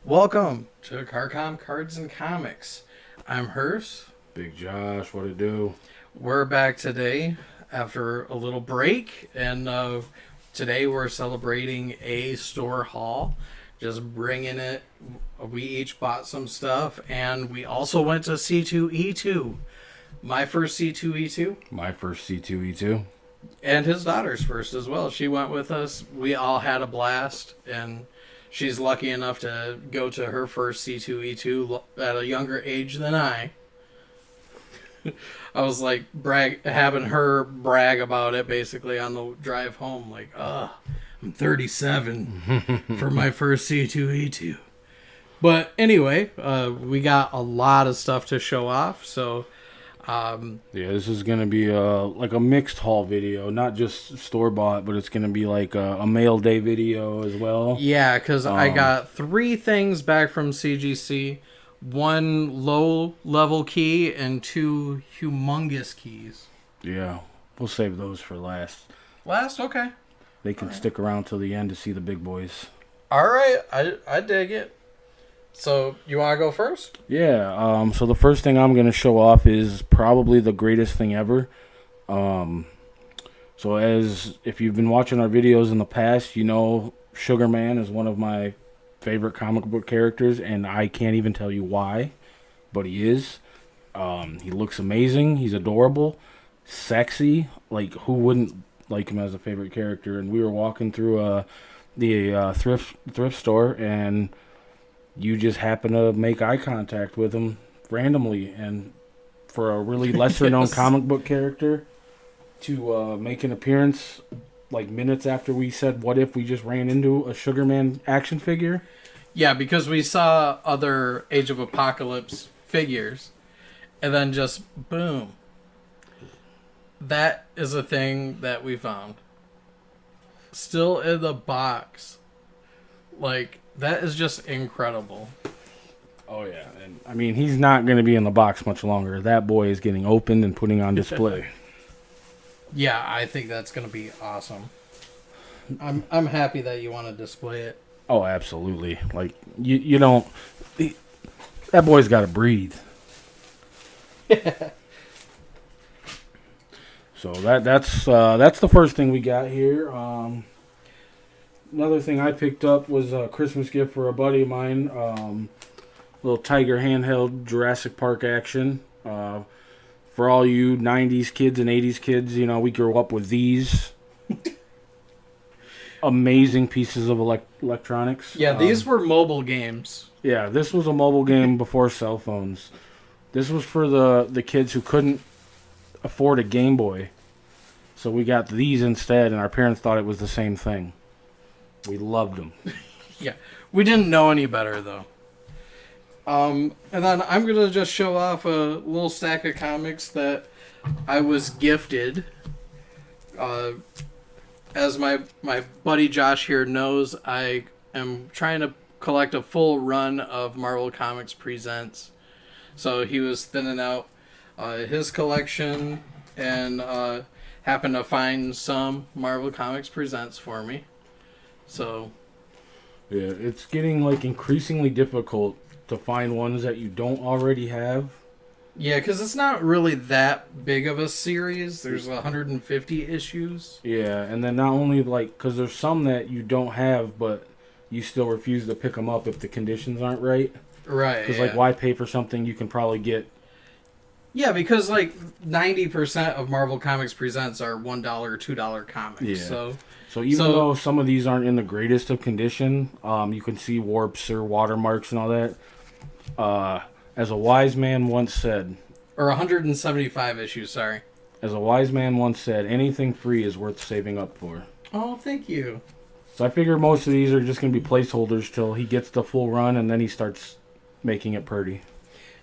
Welcome to Karkom Cards and Comics. I'm Hearse. Big Josh, what it do? We're back today after a little break, and today we're celebrating a store haul. Just bringing it. We each bought some stuff, and we also went to C2E2. My first C2E2. My first C2E2. And his daughter's first as well. She went with us. We all had a blast, and she's lucky enough to go to her first C2E2 at a younger age than I. I was like having her brag about it basically on the drive home. Like, I'm 37 for my first C2E2. But anyway, we got a lot of stuff to show off. So, this is going to be like a mixed haul video. Not just store-bought, but it's going to be like a mail day video as well. Yeah, because I got 3 things back from CGC. 1 low-level key and 2 humongous keys. Yeah, we'll save those for last. Last? Okay. They can stick around till the end to see the big boys. All right, I dig it. So, you want to go first? Yeah, so the first thing I'm going to show off is probably the greatest thing ever. So if you've been watching our videos in the past, you know Sugar Man is one of my favorite comic book characters, and I can't even tell you why, but he is. He looks amazing. He's adorable, sexy. Like, who wouldn't like him as a favorite character? And we were walking through the thrift store, and you just happen to make eye contact with him randomly, and for a really lesser-known comic book character to make an appearance like minutes after we said, what if we just ran into a Sugar Man action figure? Yeah, because we saw other Age of Apocalypse figures, and then just boom. That is a thing that we found. Still in the box. Like, that is just incredible. Oh, yeah. And I mean, he's not going to be in the box much longer. That boy is getting opened and putting on display. Yeah, I think that's going to be awesome. I'm happy that you want to display it. Oh, absolutely. Like, you don't... that boy's got to breathe. So that's the first thing we got here. Another thing I picked up was a Christmas gift for a buddy of mine. Little Tiger handheld Jurassic Park action. For all you 90s kids and 80s kids, you know, we grew up with these amazing pieces of electronics. Yeah, these were mobile games. Yeah, this was a mobile game before cell phones. This was for the kids who couldn't afford a Game Boy. So we got these instead, and our parents thought it was the same thing. We loved them. Yeah, we didn't know any better, though. And then I'm going to just show off a little stack of comics that I was gifted. As my buddy Josh here knows, I am trying to collect a full run of Marvel Comics Presents. So he was thinning out his collection and happened to find some Marvel Comics Presents for me. So, yeah, it's getting like increasingly difficult to find ones that you don't already have. Yeah, because it's not really that big of a series. There's 150 issues. Yeah, and then not only like, because there's some that you don't have, but you still refuse to pick them up if the conditions aren't right. Right. Because like, why pay for something you can probably get? Yeah, because like 90% of Marvel Comics Presents are $1 or $2 comics. Yeah. So even though some of these aren't in the greatest of condition, you can see warps or watermarks and all that. As a wise man once said... Or 175 issues, sorry. As a wise man once said, anything free is worth saving up for. Oh, thank you. So I figure most of these are just going to be placeholders till he gets the full run, and then he starts making it pretty.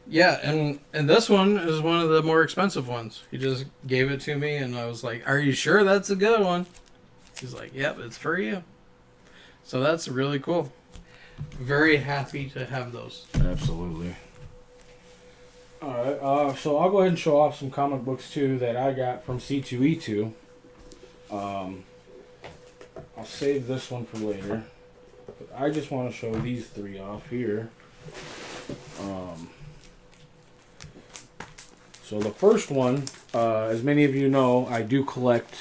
Yeah, and this one is one of the more expensive ones. He just gave it to me, and I was like, are you sure that's a good one? He's like, yep, it's for you. So that's really cool. Very happy to have those. Absolutely. Alright, so I'll go ahead and show off some comic books too that I got from C2E2. I'll save this one for later. I just want to show these three off here. So the first one, as many of you know, I do collect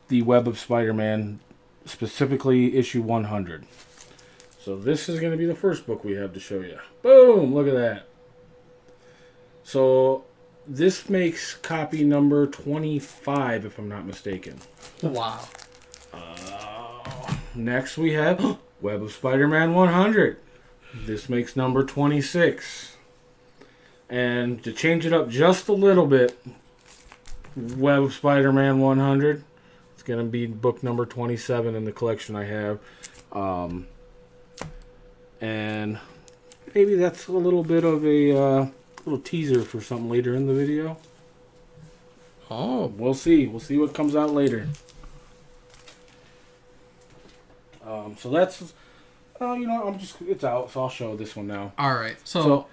the Web of Spider-Man, specifically issue 100. So this is going to be the first book we have to show you. Boom! Look at that. So this makes copy number 25, if I'm not mistaken. Wow. Next we have Web of Spider-Man 100. This makes number 26. And to change it up just a little bit, Web of Spider-Man 100. It's going to be book number 27 in the collection I have. And maybe that's a little bit of a little teaser for something later in the video. Oh. We'll see. We'll see what comes out later. So that's... it's out, so I'll show this one now. All right. So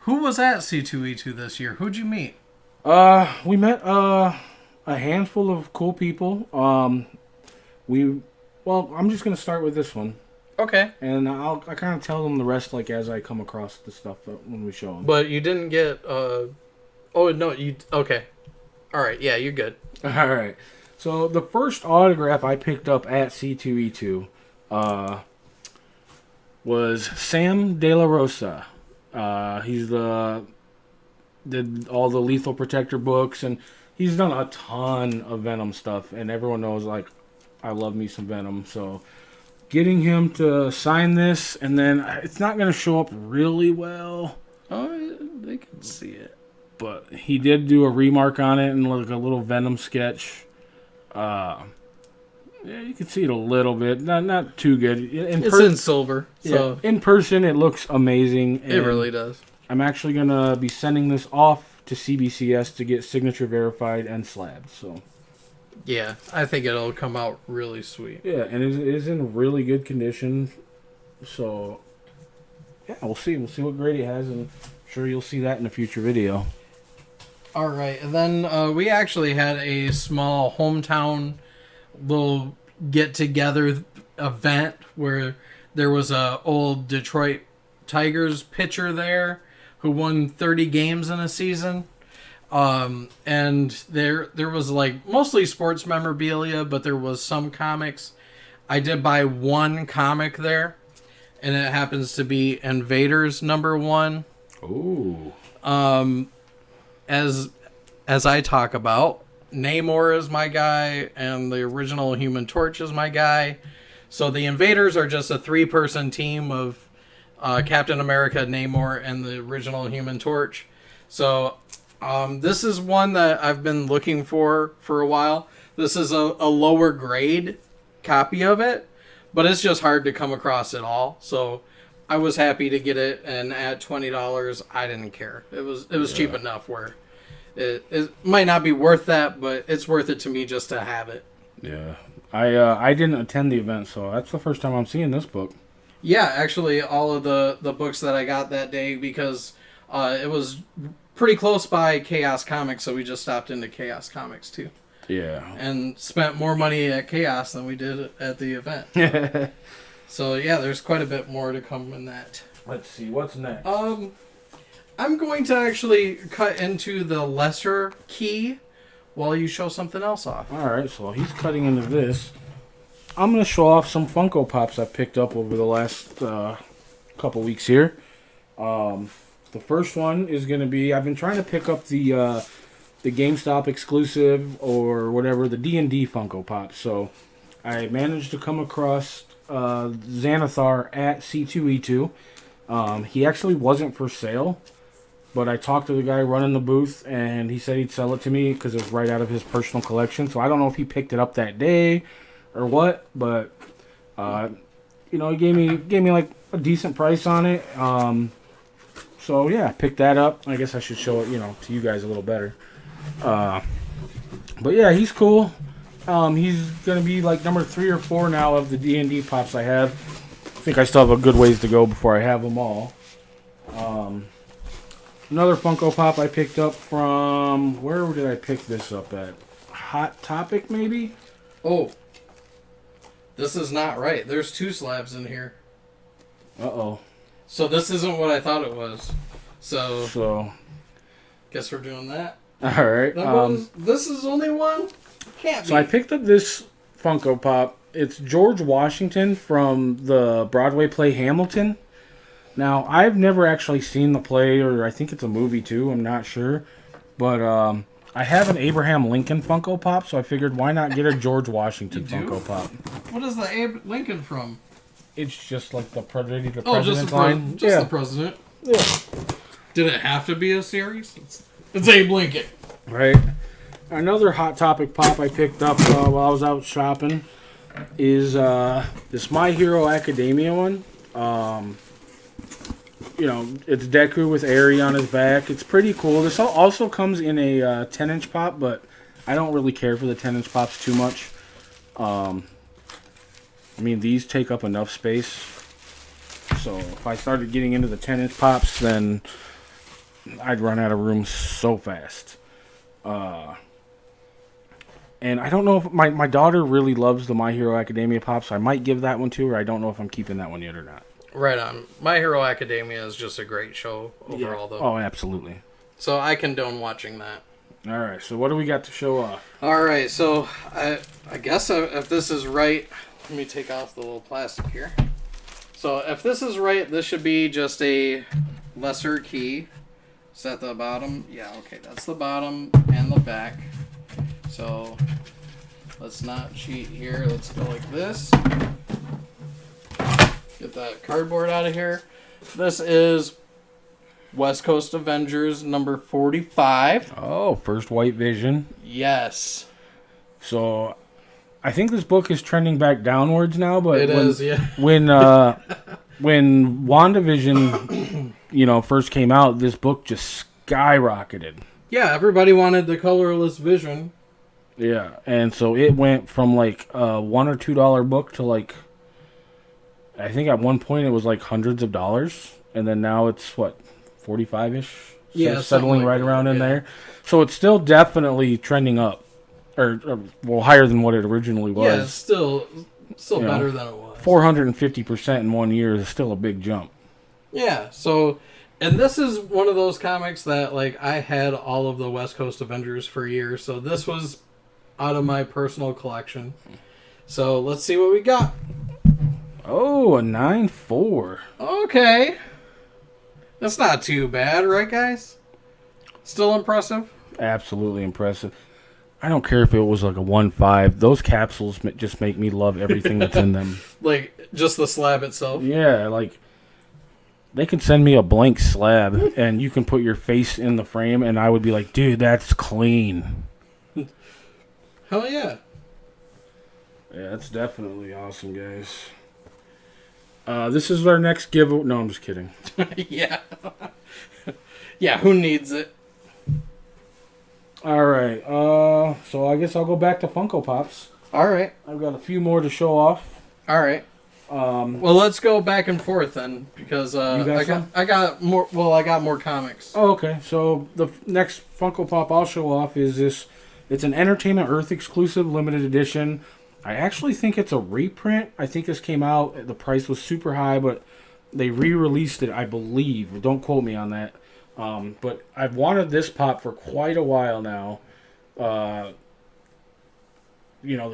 who was at C2E2 this year? Who'd you meet? We met a handful of cool people. I'm just gonna start with this one. Okay. And I kind of tell them the rest as I come across the stuff when we show them. But you didn't get okay. All right. Yeah, you're good. All right. So the first autograph I picked up at C2E2 was Sam De La Rosa. He's did all the Lethal Protector books, and he's done a ton of Venom stuff, and everyone knows I love me some Venom. So getting him to sign this, and then it's not going to show up really well. Oh, they can see it. But he did do a remark on it and a little Venom sketch. Yeah, you can see it a little bit. Not too good. It's in silver. So yeah, in person, it looks amazing. It really does. I'm actually going to be sending this off to CBCS to get signature verified and slabbed. So, yeah, I think it'll come out really sweet. Yeah, and it is in really good condition. So, yeah, we'll see. We'll see what grade it has, and I'm sure you'll see that in a future video. All right, and then we actually had a small hometown little get-together event where there was a old Detroit Tigers pitcher there who won 30 games in a season. And there was mostly sports memorabilia, but there was some comics. I did buy one comic there, and it happens to be Invaders #1. Ooh. As I talk about, Namor is my guy, and the original Human Torch is my guy. So the Invaders are just a 3-person team of Captain America, Namor, and the original Human Torch. So this is one that I've been looking for a while. This is a lower grade copy of it, but it's just hard to come across at all. So I was happy to get it, and at $20, I didn't care. It was cheap enough where it might not be worth that, but it's worth it to me just to have it. Yeah. I didn't attend the event, so that's the first time I'm seeing this book. Yeah, actually, all of the books that I got that day, because it was pretty close by Chaos Comics, so we just stopped into Chaos Comics too. Yeah. And spent more money at Chaos than we did at the event. So yeah, there's quite a bit more to come in that. Let's see, what's next? I'm going to actually cut into the lesser key while you show something else off. Alright, so he's cutting into this. I'm going to show off some Funko Pops I picked up over the last couple weeks here. The first one is going to be... I've been trying to pick up the GameStop exclusive or whatever, the D&D Funko Pops. So I managed to come across Xanathar at C2E2. He actually wasn't for sale, but I talked to the guy running the booth, and he said he'd sell it to me because it was right out of his personal collection. So I don't know if he picked it up that day or what, but he gave me like a decent price on it. So yeah, I picked that up. I guess I should show it, to you guys a little better. But yeah, he's cool. He's gonna be like number 3 or 4 now of the D&D pops I have. I think I still have a good ways to go before I have them all. Another Funko Pop I picked up from... Where did I pick this up at? Hot Topic, maybe? Oh. This is not right. There's 2 slabs in here. Uh-oh. So this isn't what I thought it was. So guess we're doing that. All right. This is only one? Can't be. So I picked up this Funko Pop. It's George Washington from the Broadway play Hamilton. Now, I've never actually seen the play, or I think it's a movie too. I'm not sure. But I have an Abraham Lincoln Funko Pop, so I figured why not get a George Washington Funko Pop. What is the Abe Lincoln from? It's just like the president line. Just the president. Yeah. Did it have to be a series? It's Abe Lincoln. Right. Another Hot Topic Pop I picked up while I was out shopping is this My Hero Academia one. It's Deku with Eri on his back. It's pretty cool. This also comes in a 10-inch pop, but I don't really care for the 10-inch pops too much. These take up enough space. So if I started getting into the 10-inch pops, then I'd run out of room so fast. And I don't know if my daughter really loves the My Hero Academia pops, so I might give that one to her. I don't know if I'm keeping that one yet or not. Right on. My Hero Academia is just a great show overall, though. Oh, absolutely. So I condone watching that. All right, so what do we got to show off? All right, so I guess if this is right, let me take off the little plastic here. So if this is right, this should be just a lesser key. Is that the bottom? Yeah, okay, that's the bottom and the back. So let's not cheat here. Let's go like this. Get that cardboard out of here. This is West Coast Avengers number 45. Oh, first White Vision. Yes. So I think this book is trending back downwards now, but it is, yeah. When WandaVision, first came out, this book just skyrocketed. Yeah, everybody wanted the colorless Vision. Yeah, and so it went from like a $1 or $2 book to like, I think at one point it was like hundreds of dollars, and then now it's what, 45-ish? Yeah, settling right around in there. So it's still definitely trending up, or higher than what it originally was. Yeah, it's still better than it was. 450% in 1 year is still a big jump. Yeah. So, and this is one of those comics that like I had all of the West Coast Avengers for years. So this was out of my personal collection. So let's see what we got. Oh, a 9.4. Okay. That's not too bad, right, guys? Still impressive? Absolutely impressive. I don't care if it was like a 1.5. Those capsules just make me love everything that's in them. Like, just the slab itself? Yeah, like, they can send me a blank slab, and you can put your face in the frame, and I would be like, dude, that's clean. Hell yeah. Yeah, that's definitely awesome, guys. This is our next giveaway. No, I'm just kidding. Yeah. Yeah, who needs it? All right. So I guess I'll go back to Funko Pops. All right. I've got a few more to show off. All right. Well, let's go back and forth then, because I got more. Well, I got more comics. Oh, okay. So the next Funko Pop I'll show off is this. It's an Entertainment Earth exclusive limited edition. I actually think it's a reprint. I think this came out. The price was super high, but they re-released it, I believe. Don't quote me on that. But I've wanted this pop for quite a while now. The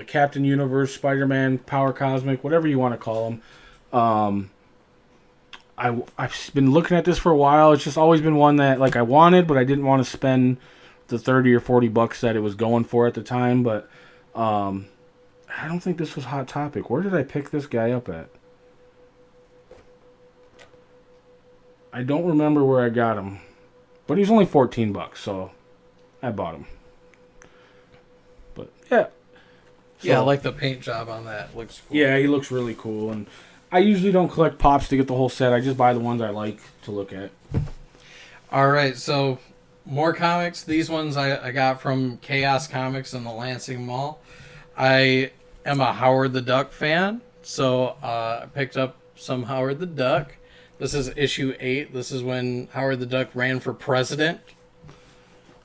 Captain Universe, Spider-Man, Power Cosmic, whatever you want to call them. I've been looking at this for a while. It's just always been one that like I wanted, but I didn't want to spend the $30 or $40 that it was going for at the time. But I don't think this was Hot Topic. Where did I pick this guy up at? I don't remember where I got him. But he's only $14, so I bought him. But yeah. Yeah, I like the paint job on that. Looks cool. Yeah, he looks really cool. And I usually don't collect pops to get the whole set. I just buy the ones I like to look at. All right, so more comics. These ones I got from Chaos Comics in the Lansing Mall. I am a Howard the Duck fan, so I picked up some Howard the Duck. This is issue 8. This is when Howard the Duck ran for president.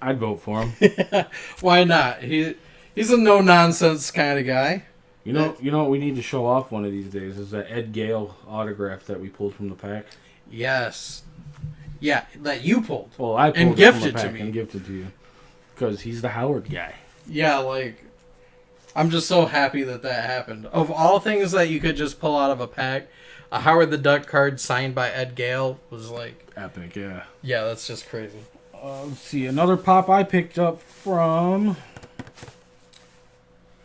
I'd vote for him. Why not? He's a no-nonsense kind of guy. You know what we need to show off one of these days is that Ed Gale autograph that we pulled from the pack. Yes. Yeah, that you pulled. Well, I pulled and it gifted from the pack to me. And gifted to you. Because he's the Howard guy. Yeah, like, I'm just so happy that happened. Of all things that you could just pull out of a pack, a Howard the Duck card signed by Ed Gale was like... Epic, yeah. Yeah, that's just crazy. Let's see, another pop I picked up from...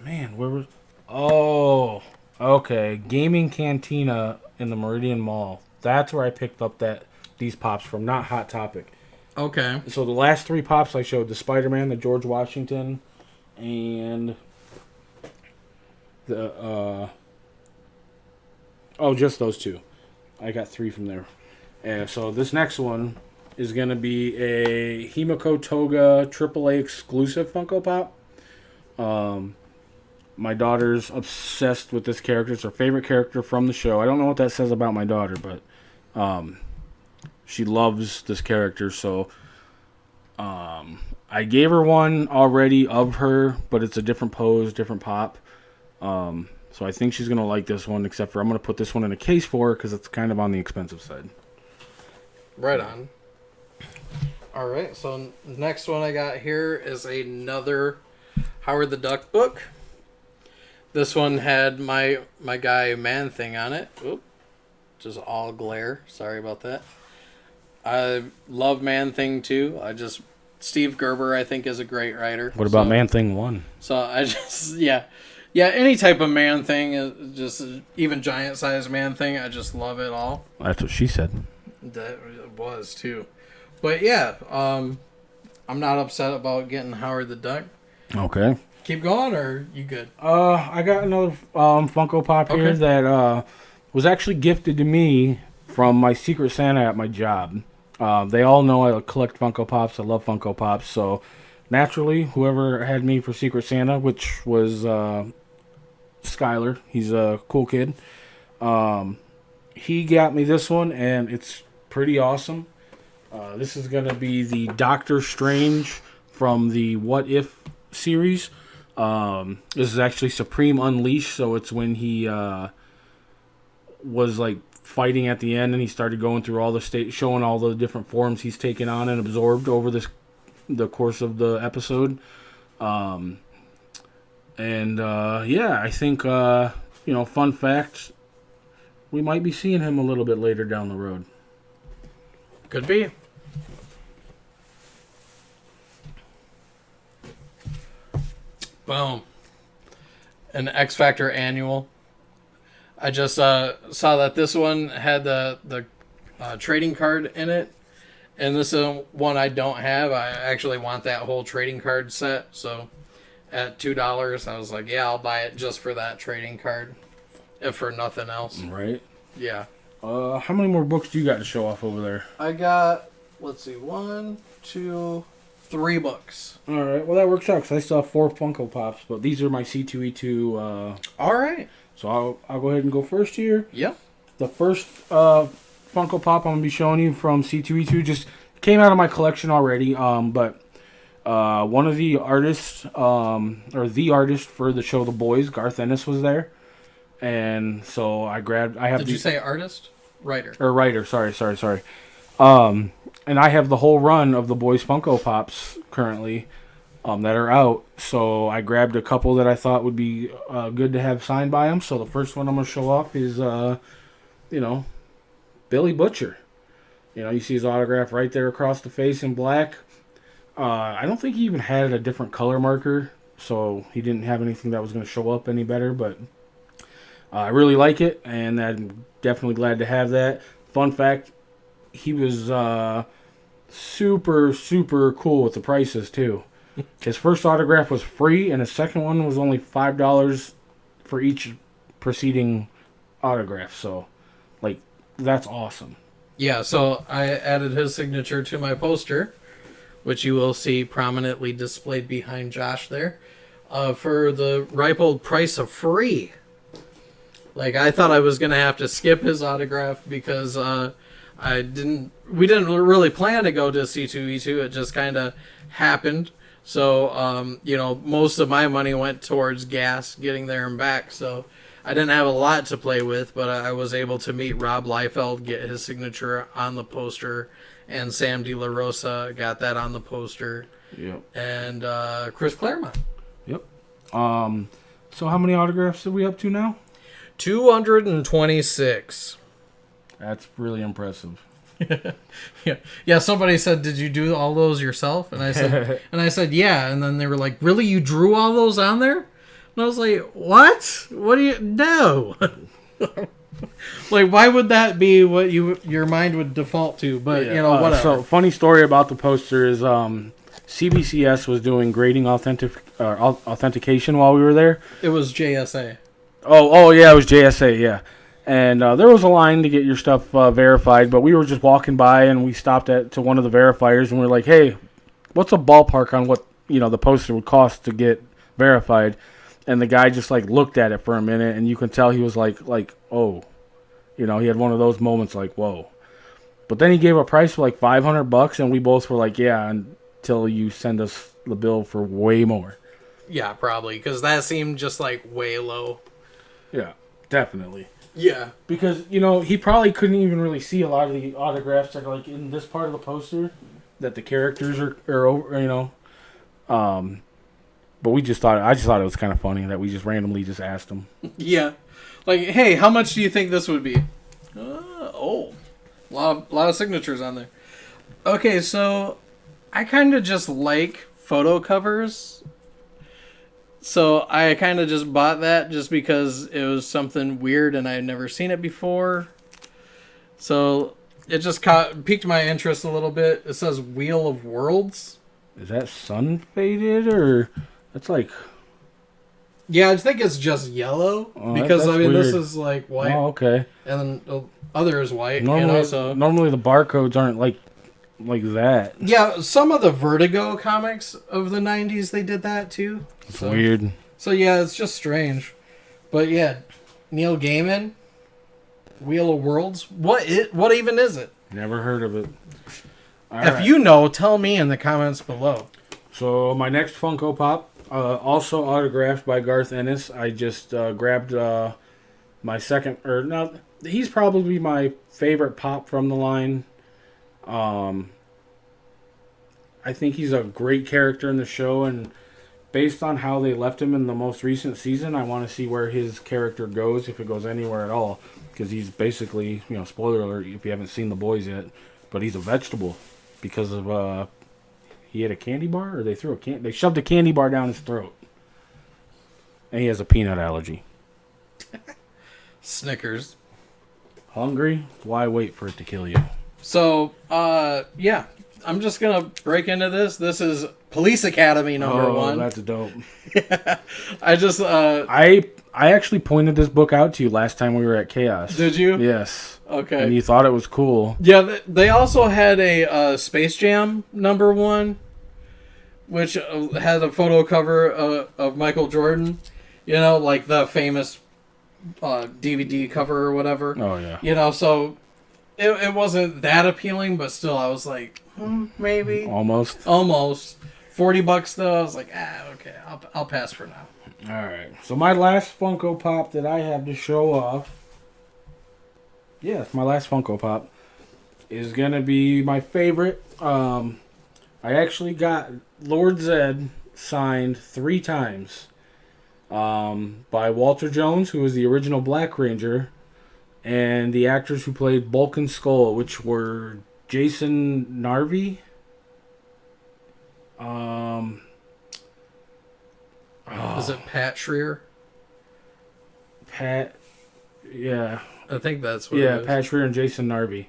Man, where was... Oh, okay. Gaming Cantina in the Meridian Mall. That's where I picked up these pops from, not Hot Topic. Okay. So the last 3 pops I showed, the Spider-Man, the George Washington, and the... just those 2. I got 3 from there. And so this next one is going to be a Himiko Toga AAA exclusive Funko Pop. My daughter's obsessed with this character. It's her favorite character from the show. I don't know what that says about my daughter, but she loves this character. So I gave her one already of her, but it's a different pose, different pop. So I think she's going to like this one, except for I'm going to put this one in a case for her because it's kind of on the expensive side. Right on. All right, so next one I got here is another Howard the Duck book. This one had my guy Man-Thing on it. Oop, just all glare. Sorry about that. I love Man-Thing too. Steve Gerber I think is a great writer. What about Man-Thing 1? So I just yeah, any type of Man-Thing, just even giant size Man-Thing. I just love it all. That's what she said. That was too, but yeah, I'm not upset about getting Howard the Duck. Okay. Keep going, or you good? I got another Funko Pop here that was actually gifted to me from my Secret Santa at my job. They all know I collect Funko Pops. I love Funko Pops. So naturally, whoever had me for Secret Santa, which was Skylar, he's a cool kid. He got me this one, and it's pretty awesome. This is going to be the Doctor Strange from the What If series. This is actually Supreme Unleashed, so it's when he was like fighting at the end, and he started going through all the showing all the different forms he's taken on and absorbed over the course of the episode. I think fun fact, we might be seeing him a little bit later down the road. Could be. Boom. An X Factor annual. I just saw that this one had the trading card in it, and this is one I don't have. I actually want that whole trading card set, so at $2, I was like, yeah, I'll buy it just for that trading card, if for nothing else. Right. Yeah. How many more books do you got to show off over there? I got, 1, 2, 3 books. All right. Well, that works out because I still have 4 Funko Pops, but these are my C2E2. All right. So I'll go ahead and go first here. Yep. The first Funko Pop I'm going to be showing you from C2E2 just came out of my collection already, but one of the artists, or the artist for the show The Boys, Garth Ennis, was there. And so Did you say artist? Writer. Or writer, sorry. And I have the whole run of The Boys Funko Pops currently that are out. So I grabbed a couple that I thought would be good to have signed by him. So the first one I'm going to show off is, Billy Butcher. You see his autograph right there across the face in black. I don't think he even had a different color marker, so he didn't have anything that was going to show up any better, but I really like it, and I'm definitely glad to have that. Fun fact, he was super, super cool with the prices, too. His first autograph was free, and his second one was only $5 for each preceding autograph, so, that's awesome. Yeah, so I added his signature to my poster, which you will see prominently displayed behind Josh there, for the ripe old price of free. I thought I was going to have to skip his autograph because we didn't really plan to go to C2E2. It just kind of happened. So, most of my money went towards gas getting there and back. So I didn't have a lot to play with, but I was able to meet Rob Liefeld, get his signature on the poster, and Sam De La Rosa got that on the poster. Yep. And Chris Claremont. Yep. So how many autographs are we up to now? 226. That's really impressive. Yeah. Somebody said, "Did you do all those yourself?" And I said, "Yeah." And then they were like, "Really? You drew all those on there?" And I was like, "What? What do you know?" Like, why would that be what your mind would default to? But whatever. So, funny story about the poster is CBCS was doing grading authentication while we were there. It was JSA. Oh yeah, it was JSA. Yeah. And there was a line to get your stuff verified, but we were just walking by and we stopped to one of the verifiers and we are like, "Hey, what's a ballpark on what the poster would cost to get verified?" And the guy just like looked at it for a minute, and you can tell he was like oh, he had one of those moments like whoa. But then he gave a price of like $500, and we both were like, "Yeah," until you send us the bill for way more. Yeah, probably because that seemed just like way low. Yeah, definitely. Yeah, because he probably couldn't even really see a lot of the autographs that are like in this part of the poster that the characters are over, But I just thought it was kind of funny that we just randomly just asked him. Yeah, like, "Hey, how much do you think this would be?" A lot of signatures on there. Okay, so I kind of just like photo covers. So I kind of just bought that just because it was something weird and I had never seen it before. So it just piqued my interest a little bit. It says Wheel of Worlds. Is that sun faded or that's like... Yeah, I think it's just yellow because weird. This is like white. Oh, okay. And then the other is white. Normally the barcodes aren't like that. Yeah, some of the Vertigo comics of the 90s, they did that too. It's weird. So yeah, it's just strange. But yeah, Neil Gaiman, Wheel of Worlds. What even is it? Never heard of it. If you know, tell me in the comments below. So my next Funko Pop, also autographed by Garth Ennis. I just grabbed my second, he's probably my favorite pop from the line. I think he's a great character in the show, and based on how they left him in the most recent season, I want to see where his character goes, if it goes anywhere at all, because he's basically, spoiler alert if you haven't seen The Boys yet, but he's a vegetable because of he had a candy bar, or they shoved a candy bar down his throat, and he has a peanut allergy. Snickers. Hungry? Why wait for it to kill you? So, yeah, I'm just going to break into this. This is Police Academy number 1. That's dope. I actually pointed this book out to you last time we were at Chaos. Did you? Yes. Okay. And you thought it was cool. Yeah, they also had a Space Jam number 1, which had a photo cover of Michael Jordan. Like the famous DVD cover or whatever. Oh, yeah. So... It wasn't that appealing, but still, I was like, maybe. Almost. $40 though. I was like, okay, I'll pass for now. All right. So my last Funko Pop that I have to show off. Yes, my last Funko Pop is gonna be my favorite. I actually got Lord Zedd signed 3 times. By Walter Jones, who was the original Black Ranger. And the actors who played Bulk and Skull, which were Jason Narvey. Is it Pat Schreier? Yeah. I think that's what it is. Yeah, Pat Schreier and Jason Narvey.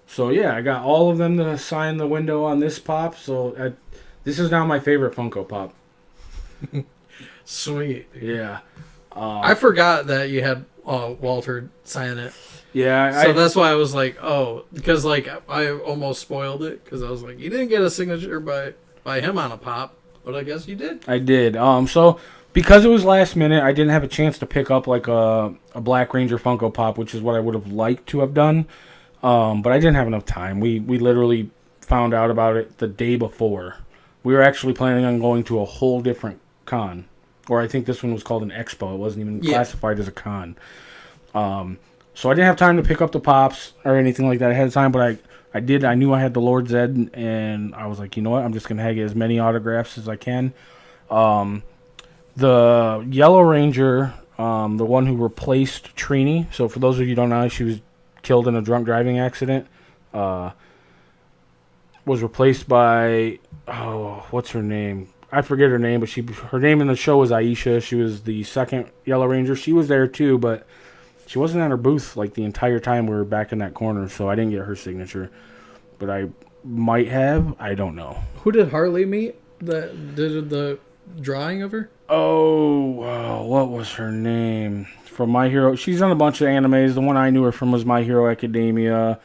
So, yeah, I got all of them to sign the window on this pop. So, this is now my favorite Funko Pop. Sweet. Yeah. I forgot that you had Walter sign it. Yeah. So that's why I was like, because like I almost spoiled it because I was like, you didn't get a signature by him on a pop, but I guess you did. I did. So because it was last minute, I didn't have a chance to pick up like a Black Ranger Funko Pop, which is what I would have liked to have done. But I didn't have enough time. We literally found out about it the day before. we were actually planning on going to a whole different con. Or I think this one was called an expo. It wasn't even classified as a con. So I didn't have time to pick up the Pops or anything like that ahead of time, but I did. I knew I had the Lord Zedd, and I was like, you know what? I'm just going to get as many autographs as I can. The Yellow Ranger, the one who replaced Trini. So for those of you who don't know, she was killed in a drunk driving accident. Was replaced by, what's her name? I forget her name, but her name in the show was Aisha. She was the second Yellow Ranger. She was there too, but she wasn't at her booth like the entire time we were back in that corner, so I didn't get her signature. But I might have. I don't know. Who did Harley meet that did the drawing of her? Oh, what was her name? From My Hero. She's done a bunch of animes. The one I knew her from was My Hero Academia.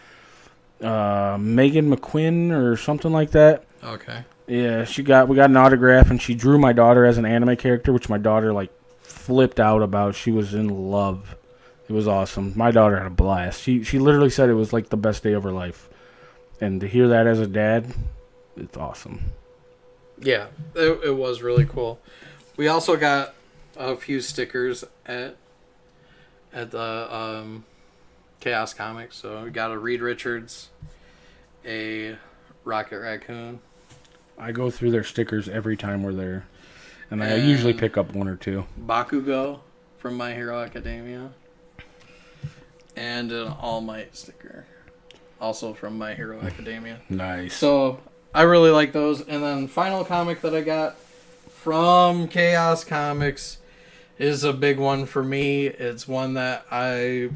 Megan McQuinn or something like that. Okay. Yeah, we got an autograph, and she drew my daughter as an anime character, which my daughter like flipped out about. She was in love. It was awesome. My daughter had a blast. She literally said it was like the best day of her life. And to hear that as a dad, it's awesome. Yeah, it was really cool. We also got a few stickers at the Chaos Comics. So we got a Reed Richards, a Rocket Raccoon. I go through their stickers every time we're there. And I usually pick up one or two. Bakugo from My Hero Academia. And an All Might sticker. Also from My Hero Academia. Nice. So I really like those. And then final comic that I got from Chaos Comics is a big one for me. It's one that I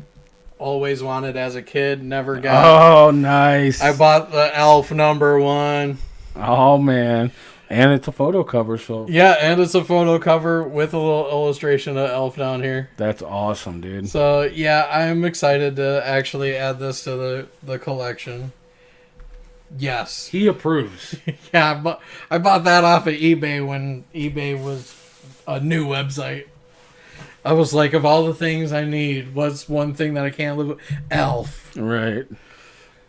always wanted as a kid, never got. Oh, nice. I bought the Elf #1. Oh, man. And it's a photo cover, so... Yeah, and it's a photo cover with a little illustration of Elf down here. That's awesome, dude. So, yeah, I'm excited to actually add this to the collection. Yes. He approves. Yeah, I bought that off of eBay when eBay was a new website. I was like, of all the things I need, what's one thing that I can't live with? Elf. Right.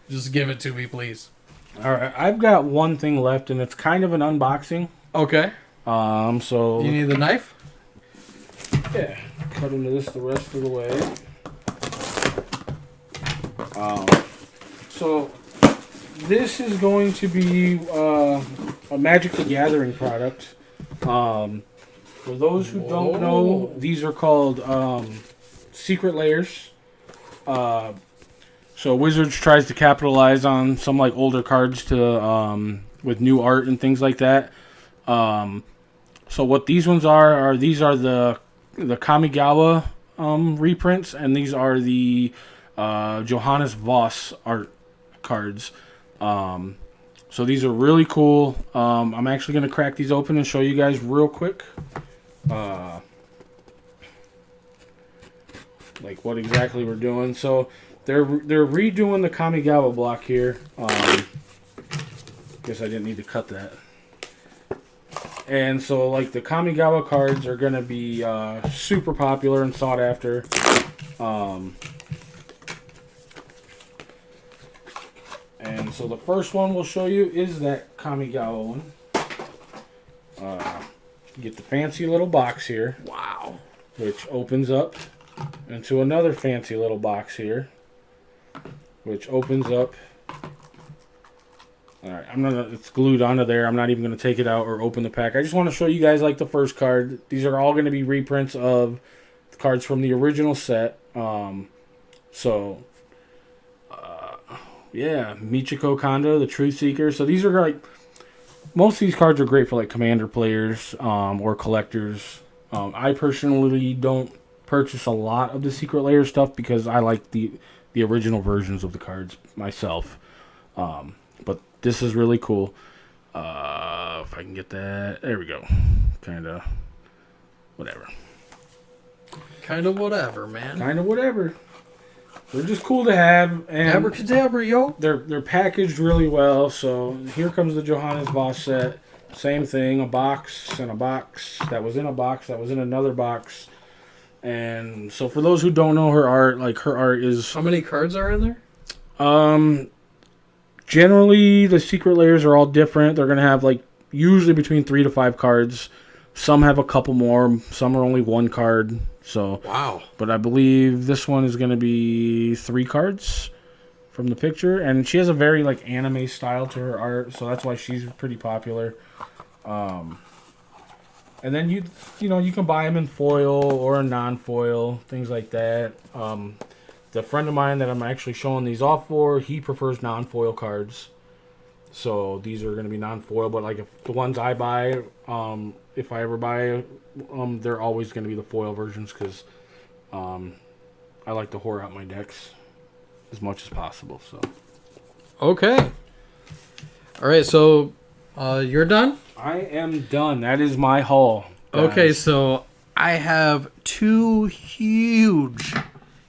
Just give it to me, please. All right, I've got one thing left, and it's kind of an unboxing. Okay. So... Do you need the knife? Yeah. Cut into this the rest of the way. So... This is going to be a Magic the Gathering product. For those who don't know, these are called Secret Layers. So Wizards tries to capitalize on some like older cards to with new art and things like that. So what these ones are these are the Kamigawa reprints, and these are the Johannes Vos Art Cards. So these are really cool. I'm actually going to crack these open and show you guys real quick. Like what exactly we're doing. So they're redoing the Kamigawa block here. Guess I didn't need to cut that. And so like the Kamigawa cards are going to be super popular and sought after. And so the first one we'll show you is that Kamigawa one. You get the fancy little box here. Wow. Which opens up into another fancy little box here. Which opens up. Alright, it's glued onto there. I'm not even going to take it out or open the pack. I just want to show you guys like the first card. These are all going to be reprints of the cards from the original set. Yeah, Michiko Kondo, the Truth Seeker. So these are like, most of these cards are great for like commander players or collectors. I personally don't purchase a lot of the Secret Layer stuff because I like the original versions of the cards myself. But this is really cool. If I can get that, there we go. Kind of whatever. Kind of whatever, man. Kind of whatever. They're just cool to have, and abracadabra, yo. They're packaged really well. So here comes the Johannes Vos set. Same thing, a box and a box that was in a box that was in another box. And so for those who don't know her art, like her art is... How many cards are in there? Generally the Secret Layers are all different. They're gonna have like usually between 3 to 5 cards. Some have a couple more. Some are only 1 card. So wow. But I believe this one is going to be 3 cards from the picture, and she has a very like anime style to her art, so that's why she's pretty popular. And then you can buy them in foil or a non-foil, things like that. The friend of mine that I'm actually showing these off for, he prefers non-foil cards. So these are going to be non-foil, but like if the ones I buy, if I ever buy, they're always going to be the foil versions because I like to whore out my decks as much as possible. So okay, all right. So you're done. I am done. That is my haul, guys. Okay, so I have 2 huge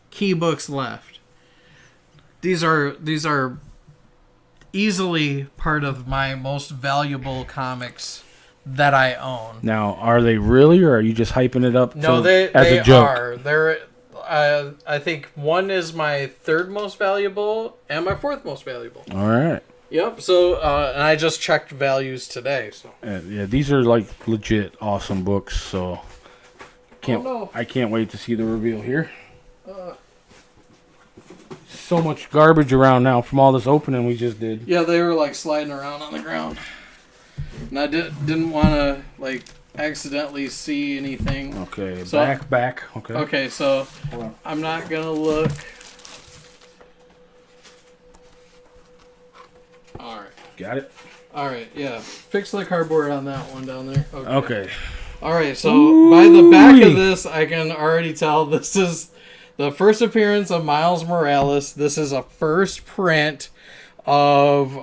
key books left. These are easily part of my most valuable comics that I own. Now, are they really, or are you just hyping it up? No, they a joke? Are. They're. I think one is my 3rd most valuable and my 4th most valuable. All right. Yep. So, and I just checked values today. So. Yeah, these are like legit awesome books. So, I can't wait to see the reveal here. So much garbage around now from all this opening we just did. Yeah, they were like sliding around on the ground, and I didn't want to like accidentally see anything. Okay, so, back. Okay. Okay, so I'm not gonna look. All right. Got it. All right. Yeah. Fix the cardboard on that one down there. Okay. All right. So by the back of this, I can already tell this is the first appearance of Miles Morales. This is a first print of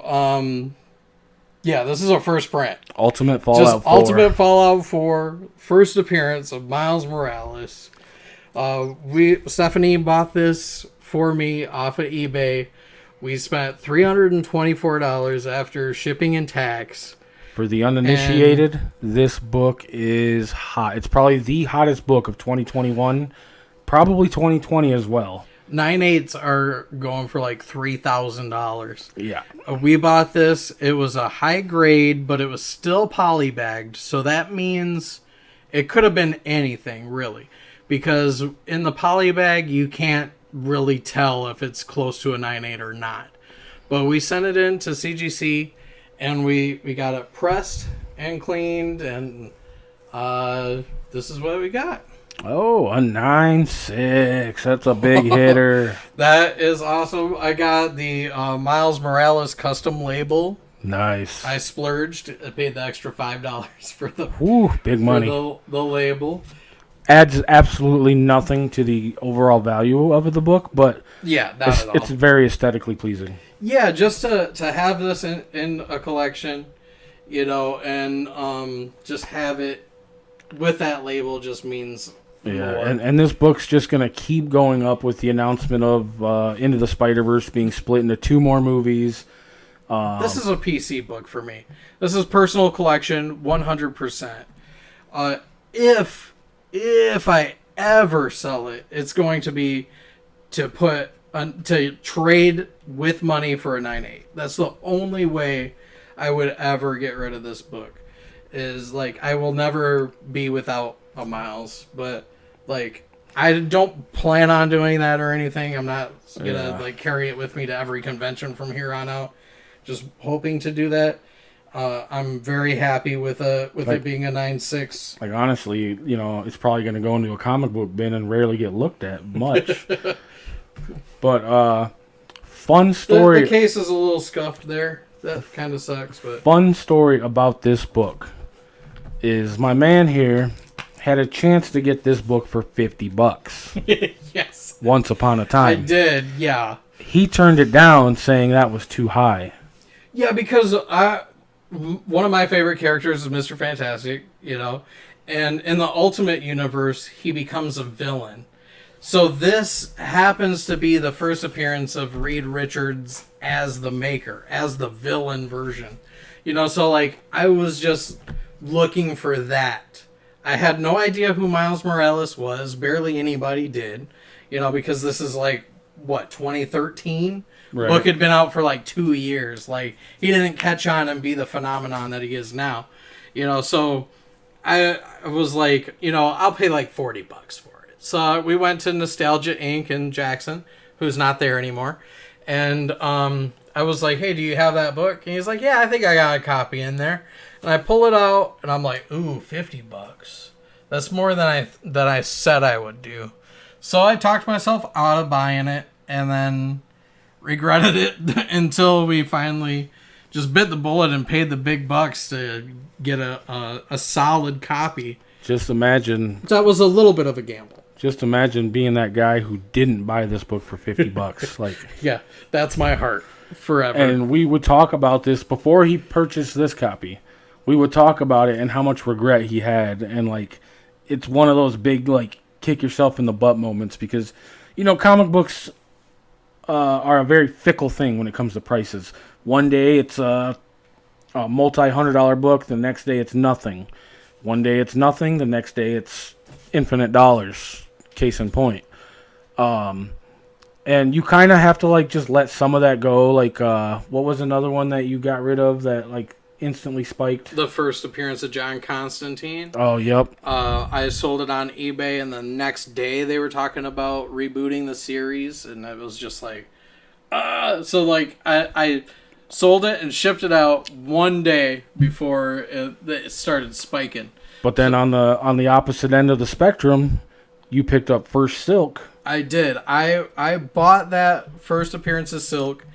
this is a first print. Ultimate Fallout 4. Ultimate Fallout 4 first appearance of Miles Morales. Stephanie bought this for me off of eBay. We spent $324 after shipping and tax. For the uninitiated, this book is hot. It's probably the hottest book of 2021. Probably 2020 as well. 9/8s are going for like $3,000. Yeah. We bought this. It was a high grade, but it was still polybagged. So that means it could have been anything, really. Because in the polybag, you can't really tell if it's close to a 9/8 or not. But we sent it in to CGC, and we got it pressed and cleaned, and this is what we got. Oh, a 9/6. That's a big hitter. That is awesome. I got the Miles Morales custom label. Nice. I splurged. I paid the extra $5 for the big money. The label. Adds absolutely nothing to the overall value of the book, but yeah, not at all. It's very aesthetically pleasing. Yeah, just to have this in a collection, and just have it with that label just means more. Yeah, and this book's just going to keep going up with the announcement of Into the Spider-Verse being split into 2 more movies. This is a PC book for me. This is personal collection, 100%. If I ever sell it, it's going to be to trade with money for a 9/8. That's the only way I would ever get rid of this book. Is like I will never be without a Miles, but like I don't plan on doing that or anything. I'm not gonna carry it with me to every convention from here on out. Just hoping to do that. I'm very happy with it being a 9/6. Like honestly, it's probably going to go into a comic book bin and rarely get looked at much. But fun story. The case is a little scuffed there. That kind of sucks. But fun story about this book is my man here had a chance to get this book for $50. Yes. Once upon a time. I did. Yeah. He turned it down, saying that was too high. Yeah, because one of my favorite characters is Mr. Fantastic, and in the Ultimate Universe, he becomes a villain. So this happens to be the first appearance of Reed Richards as the Maker, as the villain version. So like, I was just looking for that. I had no idea who Miles Morales was. Barely anybody did, because this is like, 2013? Right. Book had been out for like 2 years. Like, he didn't catch on and be the phenomenon that he is now. So I was like, I'll pay like $40 for it. So we went to Nostalgia Inc. in Jackson, who's not there anymore. And I was like, hey, do you have that book? And he's like, yeah, I think I got a copy in there. And I pull it out, and I'm like, ooh, $50. That's more than I said I would do. So I talked myself out of buying it, and then regretted it until we finally just bit the bullet and paid the big bucks to get a solid copy. Just imagine. That was a little bit of a gamble. Just imagine being that guy who didn't buy this book for $50. Like, yeah, that's my heart forever. And we would talk about this before he purchased this copy. We would talk about it and how much regret he had, and like, it's one of those big like kick yourself in the butt moments because, comic books are a very fickle thing when it comes to prices. One day it's a multi-$100 book, the next day it's nothing. One day it's nothing, the next day it's infinite dollars. Case in point. And you kind of have to like just let some of that go. Like, what was another one that you got rid of that like instantly spiked? The first appearance of John Constantine. Oh, yep. I sold it on eBay, and the next day they were talking about rebooting the series, and it was just like, so like I sold it and shipped it out one day before it started spiking. But then on the opposite end of the spectrum, you picked up First Silk. I did. I bought that first appearance of Silk.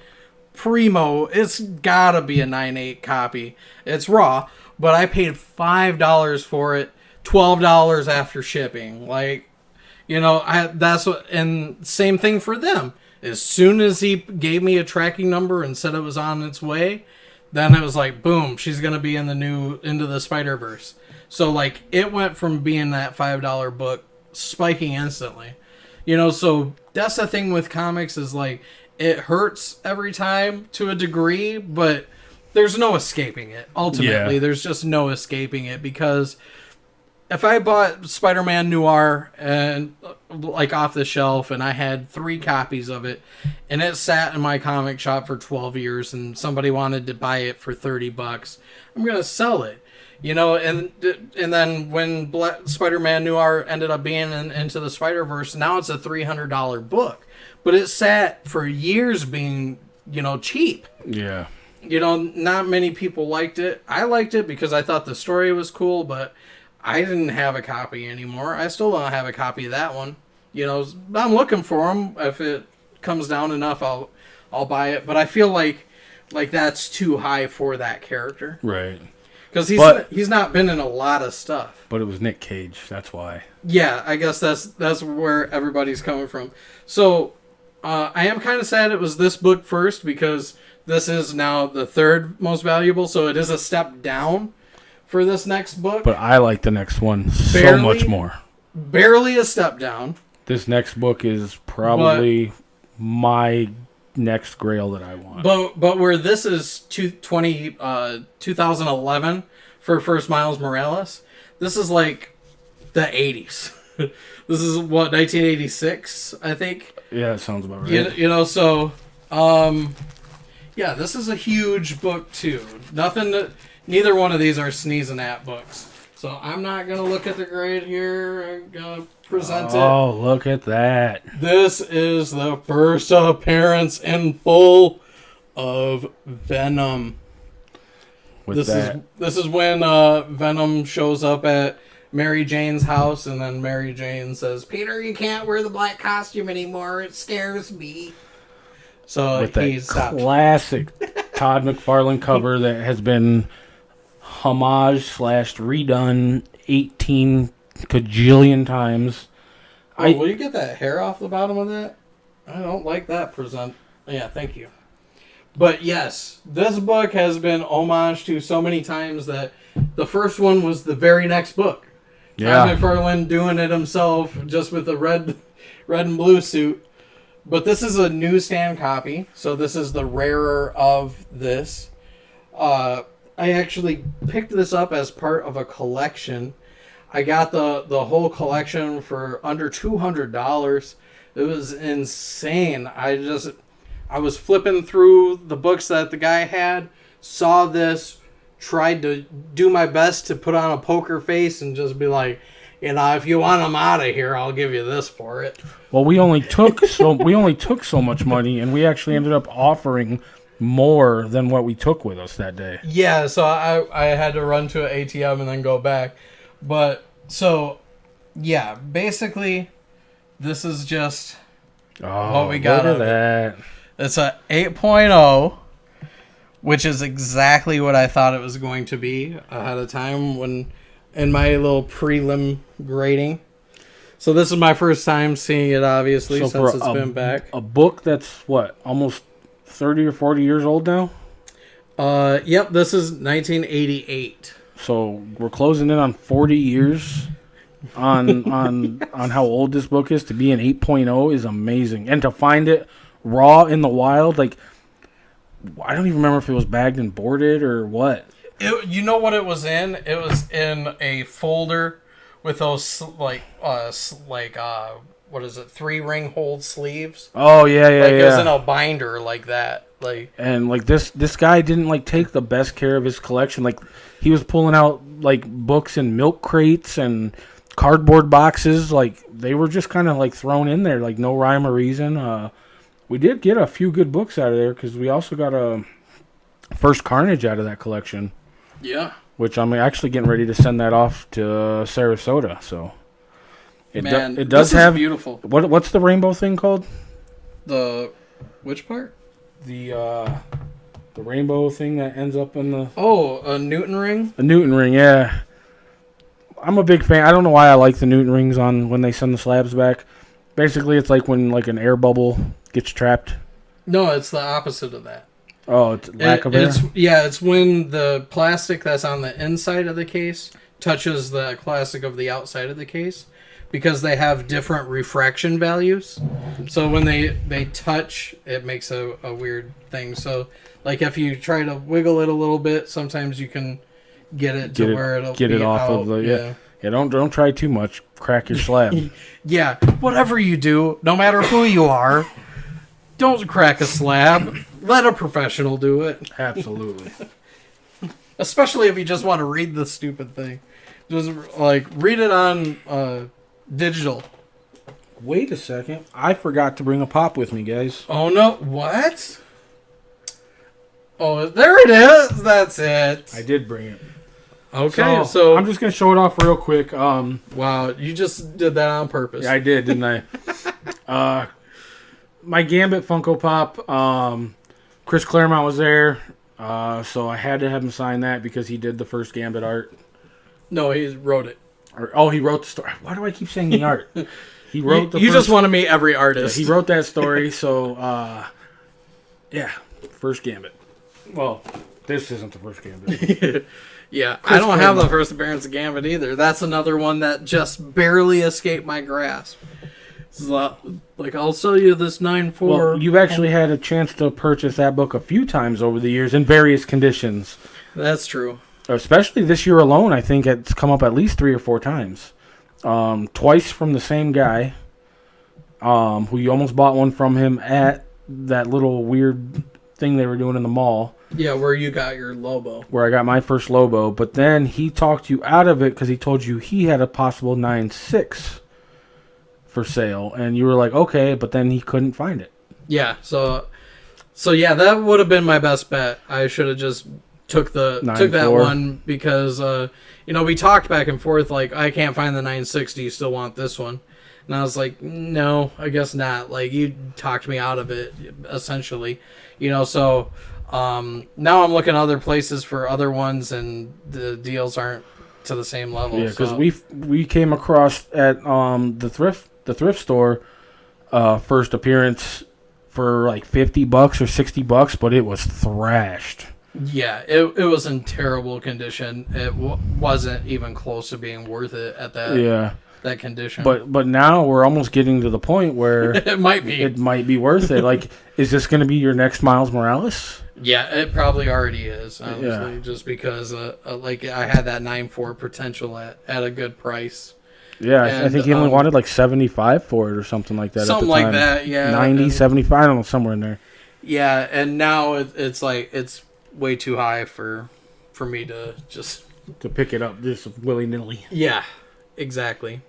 Primo. It's gotta be a 9/8 copy. It's raw, but I paid $5 for it, $12 after shipping. Like, that's what. And same thing for them. As soon as he gave me a tracking number and said it was on its way, then it was like, boom, she's gonna be in the new Into the Spider-Verse. So like, it went from being that $5 book spiking instantly. So that's the thing with comics is like, it hurts every time to a degree, but there's no escaping it. Ultimately, there's just no escaping it, because if I bought Spider-Man Noir and like off the shelf and I had 3 copies of it and it sat in my comic shop for 12 years and somebody wanted to buy it for $30, I'm going to sell it. And then when Spider-Man Noir ended up being Into the Spider-Verse, now it's a $300 book. But it sat for years being, cheap. Yeah. Not many people liked it. I liked it because I thought the story was cool, but I didn't have a copy anymore. I still don't have a copy of that one. I'm looking for them. If it comes down enough, I'll buy it. But I feel like that's too high for that character. Right. Because he's not been in a lot of stuff. But it was Nick Cage. That's why. Yeah, I guess that's where everybody's coming from. So I am kind of sad it was this book first, because this is now the third most valuable. So it is a step down for this next book. But I like the next one so much more. Barely a step down. This next book is probably my next Grail that I want. But where this is 2011 for First Miles Morales, this is like the 80s. This is what, 1986, I think. Yeah, that sounds about right. So yeah, this is a huge book too. Neither one of these are sneezing at books. So I'm not gonna look at the grade here. I'm gonna present it. Oh, look at that. This is the first appearance in full of Venom. This is when Venom shows up at Mary Jane's house, and then Mary Jane says, "Peter, you can't wear the black costume anymore. It scares me." So with that classic Todd McFarlane cover that has been homage/redone 18 kajillion times. Will you get that hair off the bottom of that? I don't like that present. Yeah, thank you. But yes, this book has been homaged to so many times that the first one was the very next book. Yeah. Todd McFarlane doing it himself, just with the red and blue suit. But this is a newsstand copy, so this is the rarer of this. I actually picked this up as part of a collection. I got the whole collection for under $200. It was insane. I was flipping through the books that the guy had, saw this, tried to do my best to put on a poker face and just be like, if you want them out of here, I'll give you this for it. Well, we only took so much money, and we actually ended up offering more than what we took with us that day. Yeah, so I had to run to an ATM and then go back. But, so, yeah, basically, this is just what we got. Look at that. It's a 8.0, which is exactly what I thought it was going to be ahead of time when in my little prelim grading. So this is my first time seeing it, obviously, since it's been back. A book that's, what, almost 30 or 40 years old now? Yep, this is 1988. So we're closing in on 40 years on how old this book is. To be an 8.0 is amazing. And to find it raw in the wild, like, I don't even remember if it was bagged and boarded or what. You know what it was in? It was in a folder with those, what is it, 3-ring hold sleeves? Oh, yeah. It was in a binder like that. And this guy didn't take the best care of his collection. Like, he was pulling out books in milk crates and cardboard boxes. Like, they were just kind of thrown in there, no rhyme or reason. We did get a few good books out of there because we also got a First Carnage out of that collection. Yeah. Which I'm actually getting ready to send that off to Sarasota. So it does have beautiful. What's the rainbow thing called? The which part? The rainbow thing that ends up in the a Newton ring. A Newton ring, yeah. I'm a big fan. I don't know why I like the Newton rings on when they send the slabs back. Basically, it's like when an air bubble gets trapped. No, it's the opposite of that. Oh, it's lack of air? It's when the plastic that's on the inside of the case touches the plastic of the outside of the case, because they have different refraction values. So when they touch, it makes a weird thing. So, if you try to wiggle it a little bit, sometimes you can get it where it'll get it off out. of the yeah. Don't try too much. Crack your slab. Yeah, whatever you do, no matter who you are, don't crack a slab. Let a professional do it. Absolutely. Especially if you just want to read the stupid thing. Just, read it on digital. Wait a second. I forgot to bring a pop with me, guys. Oh, no. What? Oh, there it is. That's it. I did bring it. Okay, so I'm just going to show it off real quick. Wow, you just did that on purpose. Yeah, I did, didn't I? My Gambit Funko Pop, Chris Claremont was there, so I had to have him sign that because he did the first Gambit art. No, he wrote it. He wrote the story. Why do I keep saying the art? He wrote You just want to meet every artist. Yeah, he wrote that story, so, first Gambit. Well, this isn't the first Gambit. Yeah, I don't have the first appearance of Gambit either. That's another one that just barely escaped my grasp. I'll sell you this 9.4. Well, you've actually had a chance to purchase that book a few times over the years in various conditions. That's true. Especially this year alone, I think it's come up at least 3 or 4 times. Twice from the same guy, who you almost bought one from him at that little weird thing they were doing in the mall. Yeah, where you got your Lobo. Where I got my first Lobo. But then he talked you out of it because he told you he had a possible 9.6 for sale. And you were like, okay, but then he couldn't find it. Yeah, so yeah, that would have been my best bet. I should have just took that one because, we talked back and forth I can't find the 9.6. Do you still want this one? And I was like, no, I guess not. You talked me out of it, essentially. So... now I'm looking other places for other ones, and the deals aren't to the same level. Yeah, because we came across at the thrift store first appearance for $50 or $60, but it was thrashed. Yeah, it was in terrible condition. It wasn't even close to being worth it at that condition. But now we're almost getting to the point where it might be worth it. Is this going to be your next Miles Morales? Yeah, it probably already is, honestly, just because I had that 9.4 potential at a good price. Yeah, and, I think he only wanted 75 for it or something like that. Something at the time. like that, yeah. 90, 75, I don't know, somewhere in there. Yeah, and now it's way too high for for me to just to pick it up just willy nilly. Yeah, exactly.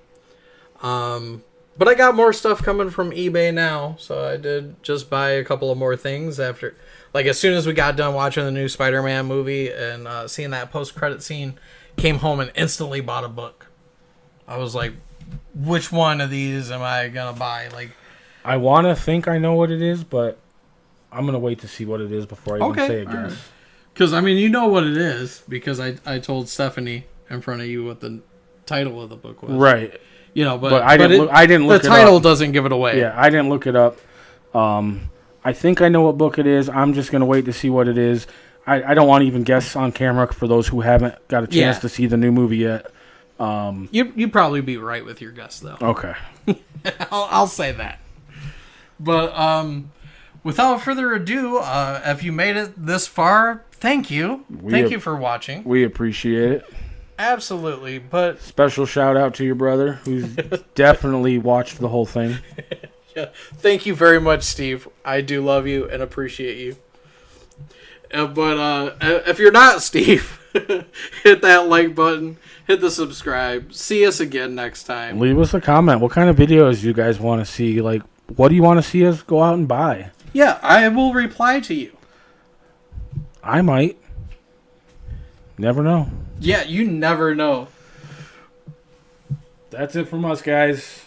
But I got more stuff coming from eBay now, so I did just buy a couple of more things after, like as soon as we got done watching the new Spider-Man movie and seeing that post-credit scene, came home and instantly bought a book. I was like, which one of these am I gonna buy? Like, I want to think I know what it is, but I'm gonna wait to see what it is before I even say a guess. Because I mean, you know what it is because I told Stephanie in front of you what the title of the book was. Right. You know, but I didn't look it up. The title doesn't give it away. Yeah, I didn't look it up. I think I know what book it is. I'm just going to wait to see what it is. I don't want to even guess on camera for those who haven't got a chance to see the new movie yet. You'd probably be right with your guess, though. Okay. I'll say that. But without further ado, if you made it this far, thank you. Thank you for watching. We appreciate it. Absolutely, but special shout out to your brother who's definitely watched the whole thing. Yeah, thank you very much, Steve. I do love you and appreciate you. But if you're not Steve, hit that like button, hit the subscribe. See us again next time. Leave us a comment. What kind of videos you guys want to see? Like, what do you want to see us go out and buy? Yeah, I will reply to you. I might. Never know. Yeah, you never know. That's it from us, guys.